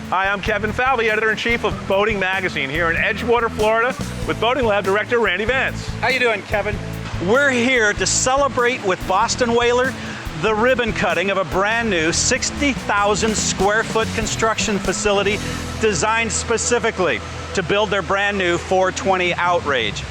Hi, I'm Kevin Falvey, Editor-in-Chief of Boating Magazine, here in Edgewater, Florida, with Boating Lab Director Randy Vance. How you doing, Kevin? We're here to celebrate with Boston Whaler the ribbon cutting of a brand new 60,000 square foot construction facility designed specifically to build their brand new 420 Outrage.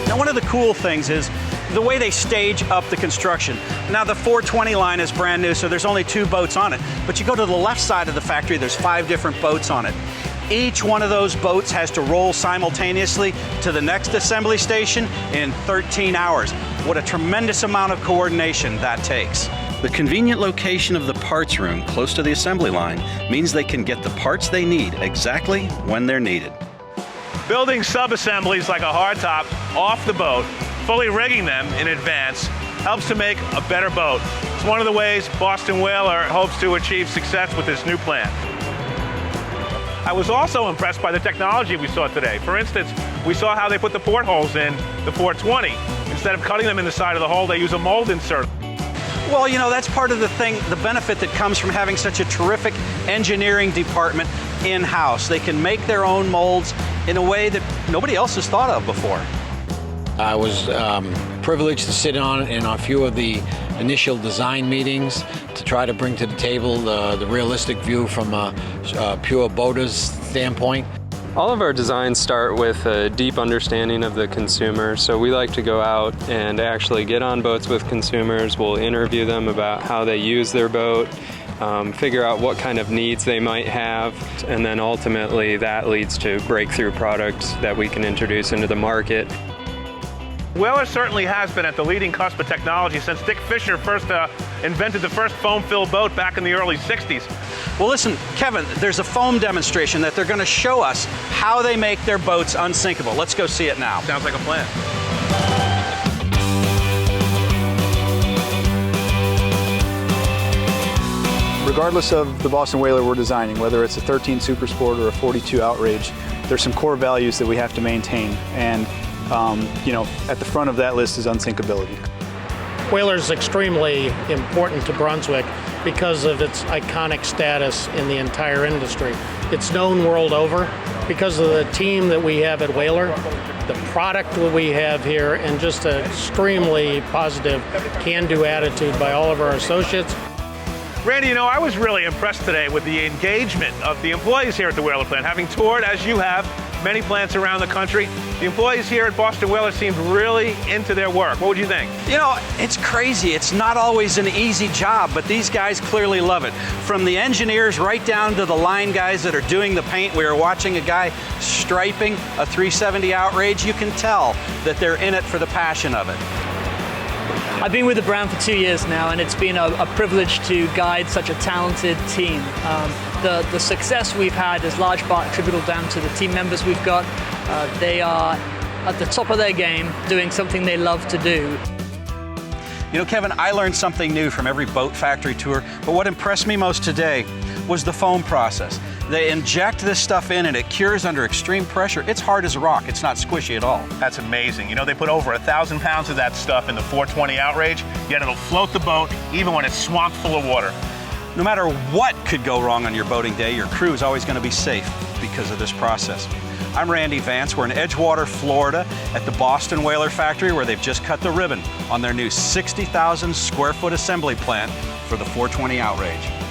Now, one of the cool things is the way they stage up the construction. Now, the 420 line is brand new, so there's only 2 boats on it. But you go to the left side of the factory, there's 5 different boats on it. Each one of those boats has to roll simultaneously to the next assembly station in 13 hours. What a tremendous amount of coordination that takes. The convenient location of the parts room close to the assembly line means they can get the parts they need exactly when they're needed. Building sub-assemblies like a hardtop off the boat, fully rigging them in advance, helps to make a better boat. It's one of the ways Boston Whaler hopes to achieve success with this new plant. I was also impressed by the technology we saw today. For instance, we saw how they put the portholes in the 420. Instead of cutting them in the side of the hull, they use a mold insert. Well, you know, that's part of the benefit that comes from having such a terrific engineering department in-house. They can make their own molds in a way that nobody else has thought of before. I was privileged to sit in a few of the initial design meetings to try to bring to the table the realistic view from a pure boater's standpoint. All of our designs start with a deep understanding of the consumer, so we like to go out and actually get on boats with consumers. We'll interview them about how they use their boat, figure out what kind of needs they might have, and then ultimately that leads to breakthrough products that we can introduce into the market. Whaler certainly has been at the leading cusp of technology since Dick Fisher first invented the first foam-filled boat back in the early 60s. Well, listen, Kevin, there's a foam demonstration that they're going to show us how they make their boats unsinkable. Let's go see it now. Sounds like a plan. Regardless of the Boston Whaler we're designing, whether it's a 13 Super Sport or a 42 Outrage, there's some core values that we have to maintain. And you know, at the front of that list is unsinkability. Whaler is extremely important to Brunswick because of its iconic status in the entire industry. It's known world over because of the team that we have at Whaler, the product that we have here, and just an extremely positive can-do attitude by all of our associates. Randy, you know, I was really impressed today with the engagement of the employees here at the Whaler plant. Having toured, as you have, many plants around the country, the employees here at Boston Whaler seemed really into their work. What would you think? You know, it's crazy. It's not always an easy job, but these guys clearly love it. From the engineers right down to the line guys that are doing the paint. We were watching a guy striping a 370 Outrage. You can tell that they're in it for the passion of it. I've been with the brand for 2 years now, and it's been a privilege to guide such a talented team. The success we've had is large part attributable down to the team members we've got. They are at the top of their game, doing something they love to do. You know, Kevin, I learned something new from every boat factory tour, but what impressed me most today was the foam process. They inject this stuff in and it cures under extreme pressure. It's hard as a rock. It's not squishy at all. That's amazing. You know, they put over 1,000 pounds of that stuff in the 420 Outrage, yet it'll float the boat even when it's swamped full of water. No matter what could go wrong on your boating day, your crew is always going to be safe because of this process. I'm Randy Vance. We're in Edgewater, Florida at the Boston Whaler factory where they've just cut the ribbon on their new 60,000 square foot assembly plant for the 420 Outrage.